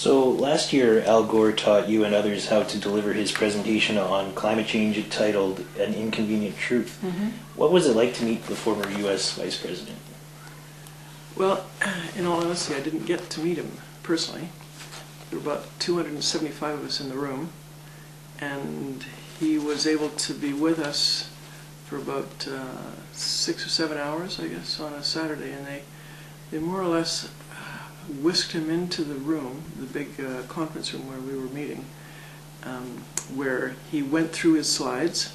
So last year, Al Gore taught you and others how to deliver his presentation on climate change titled An Inconvenient Truth. What was it like to meet the former U.S. Vice President? Well, in all honesty, I didn't get to meet him personally. There were about 275 of us in the room, and he was able to be with us for about 6 or 7 hours, I guess, on a Saturday, and they more or less whisked him into the room, the big conference room where we were meeting, where he went through his slides,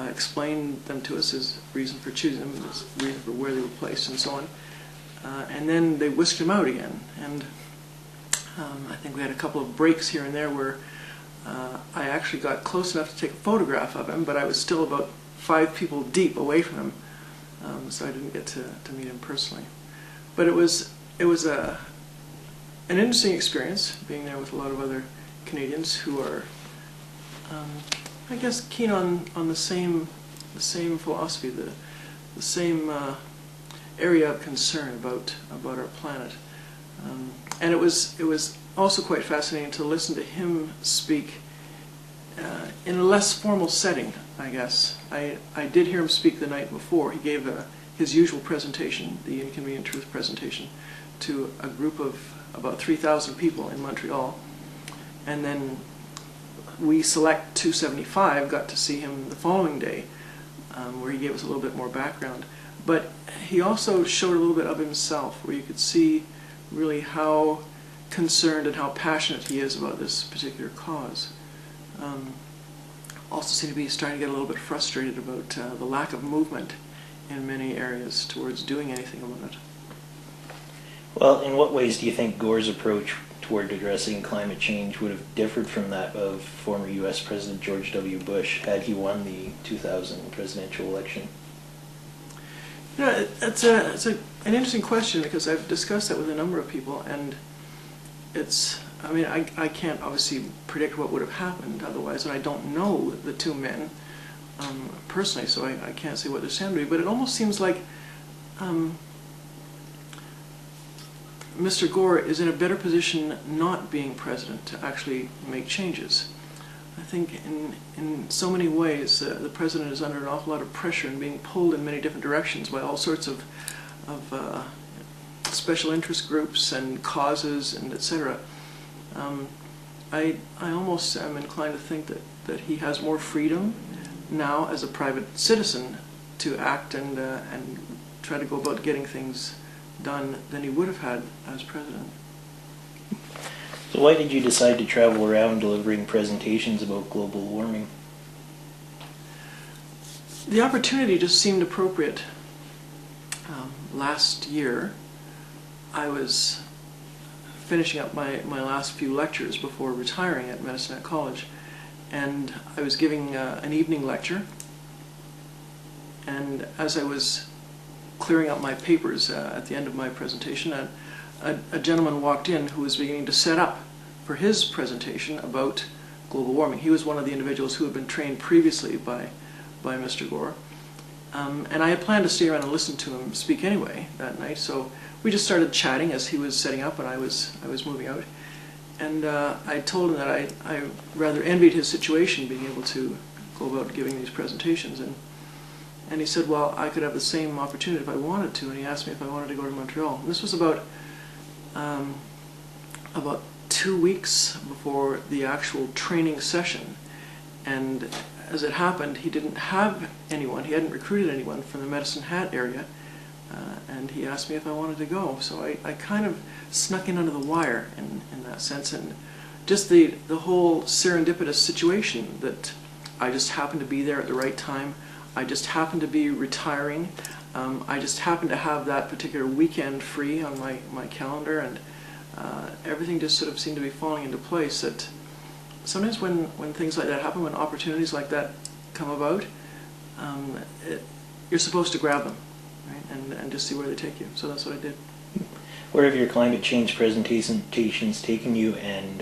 explained them to us, his reason for choosing them, his reason for where they were placed, and so on. And then they whisked him out again. And I think we had a couple of breaks here and there where I actually got close enough to take a photograph of him, but I was still about 5 people deep away from him, so I didn't get to meet him personally. But it was an interesting experience, being there with a lot of other Canadians who are, I guess, keen on the same philosophy, the same area of concern about our planet. And it was also quite fascinating to listen to him speak in a less formal setting, I guess. I did hear him speak the night before. He gave his usual presentation, the Inconvenient Truth presentation, to a group of about 3,000 people in Montreal. And then we select 275 got to see him the following day, where he gave us a little bit more background. But he also showed a little bit of himself, where you could see really how concerned and how passionate he is about this particular cause. Also seemed to be starting to get a little bit frustrated about the lack of movement in many areas towards doing anything about it. Well, in what ways do you think Gore's approach toward addressing climate change would have differed from that of former U.S. President George W. Bush had he won the 2000 presidential election? Yeah, it's an interesting question, because I've discussed that with a number of people, and I can't obviously predict what would have happened otherwise, and I don't know the two men personally, so I can't say what their stand would be, but it almost seems like Mr. Gore is in a better position not being president to actually make changes. I think in so many ways the president is under an awful lot of pressure and being pulled in many different directions by all sorts of special interest groups and causes and etc. I almost am inclined to think that he has more freedom now as a private citizen to act and try to go about getting things done than he would have had as president. So why did you decide to travel around delivering presentations about global warming? The opportunity just seemed appropriate. Last year, I was finishing up my last few lectures before retiring at Medicine at College, and I was giving an evening lecture, and as I was clearing up my papers at the end of my presentation, a gentleman walked in who was beginning to set up for his presentation about global warming. He was one of the individuals who had been trained previously by Mr. Gore. And I had planned to stay around and listen to him speak anyway that night, so we just started chatting as he was setting up and I was moving out. And I told him that I rather envied his situation, being able to go about giving these presentations. And he said, well, I could have the same opportunity if I wanted to, and he asked me if I wanted to go to Montreal. And this was about 2 weeks before the actual training session, and as it happened, he didn't have anyone, he hadn't recruited anyone from the Medicine Hat area, and he asked me if I wanted to go. So I kind of snuck in under the wire in that sense, and just the whole serendipitous situation that I just happened to be there at the right time. I just happened to be retiring. I just happened to have that particular weekend free on my calendar, and everything just sort of seemed to be falling into place. That sometimes when things like that happen, when opportunities like that come about, you're supposed to grab them, right? And just see where they take you. So that's what I did. Where have your climate change presentations taken you, and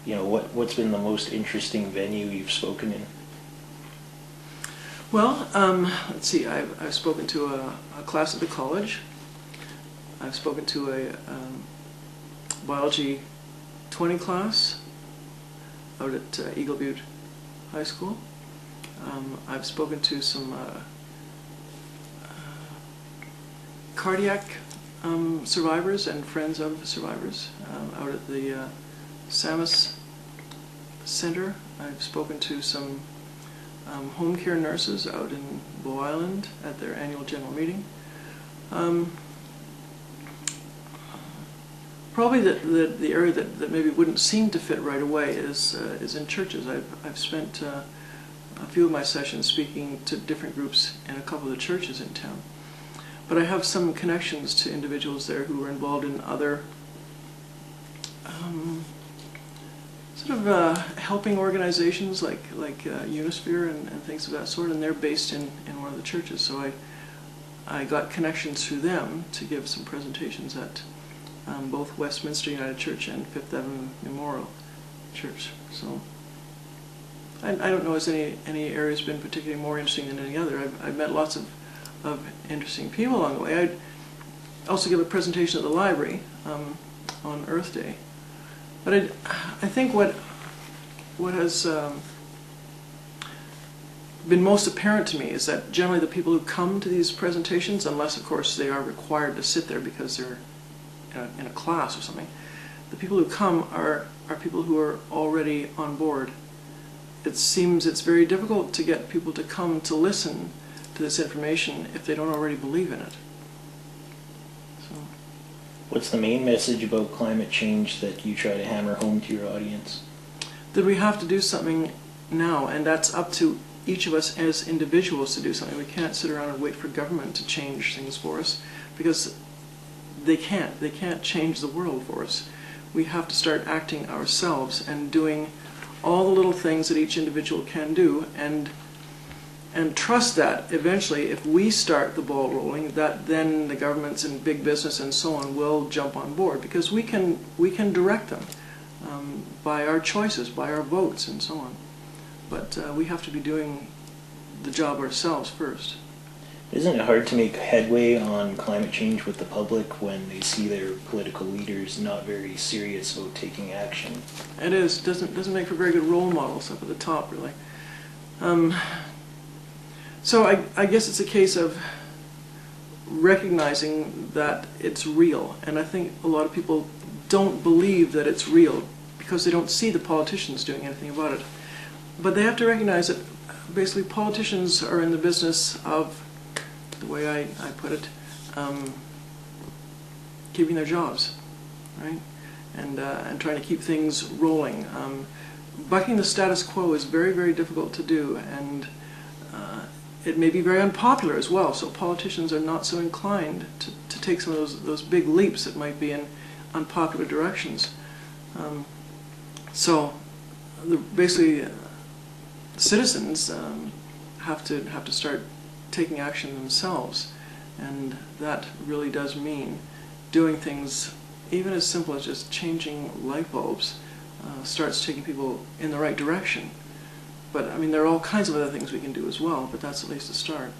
what's been the most interesting venue you've spoken in? Well, let's see, I've spoken to a class at the college. I've spoken to a biology 20 class out at Eagle Butte High School. I've spoken to some cardiac survivors and friends of survivors out at the Samus Center. I've spoken to some home care nurses out in Bow Island at their annual general meeting. Probably the area that maybe wouldn't seem to fit right away is in churches. I've spent a few of my sessions speaking to different groups in a couple of the churches in town. But I have some connections to individuals there who are involved in other helping organizations like Unisphere and things of that sort, and they're based in one of the churches. So I got connections through them to give some presentations at both Westminster United Church and Fifth Avenue Memorial Church. So I don't know, has any areas been particularly more interesting than any other. I've met lots of interesting people along the way. I'd also give a presentation at the library on Earth Day. But I think what has been most apparent to me is that generally the people who come to these presentations, unless of course they are required to sit there because they're in a class or something, the people who come are people who are already on board. It seems it's very difficult to get people to come to listen to this information if they don't already believe in it. So, what's the main message about climate change that you try to hammer home to your audience? That we have to do something now, and that's up to each of us as individuals to do something. We can't sit around and wait for government to change things for us, because they can't. They can't change the world for us. We have to start acting ourselves and doing all the little things that each individual can do, and trust that eventually, if we start the ball rolling, that then the governments and big business and so on will jump on board, because we can direct them by our choices, by our votes and so on. But we have to be doing the job ourselves first. Isn't it hard to make headway on climate change with the public when they see their political leaders not very serious about taking action? It is. Doesn't make for very good role models up at the top, really. So I guess it's a case of recognizing that it's real, and I think a lot of people don't believe that it's real because they don't see the politicians doing anything about it. But they have to recognize that basically politicians are in the business of, the way I put it, keeping their jobs, right? And trying to keep things rolling. Bucking the status quo is very, very difficult to do, and it may be very unpopular as well, so politicians are not so inclined to take some of those big leaps that might be in unpopular directions. So basically citizens have to start taking action themselves, and that really does mean doing things even as simple as just changing light bulbs. Starts taking people in the right direction. But I mean, there are all kinds of other things we can do as well, but that's at least a start.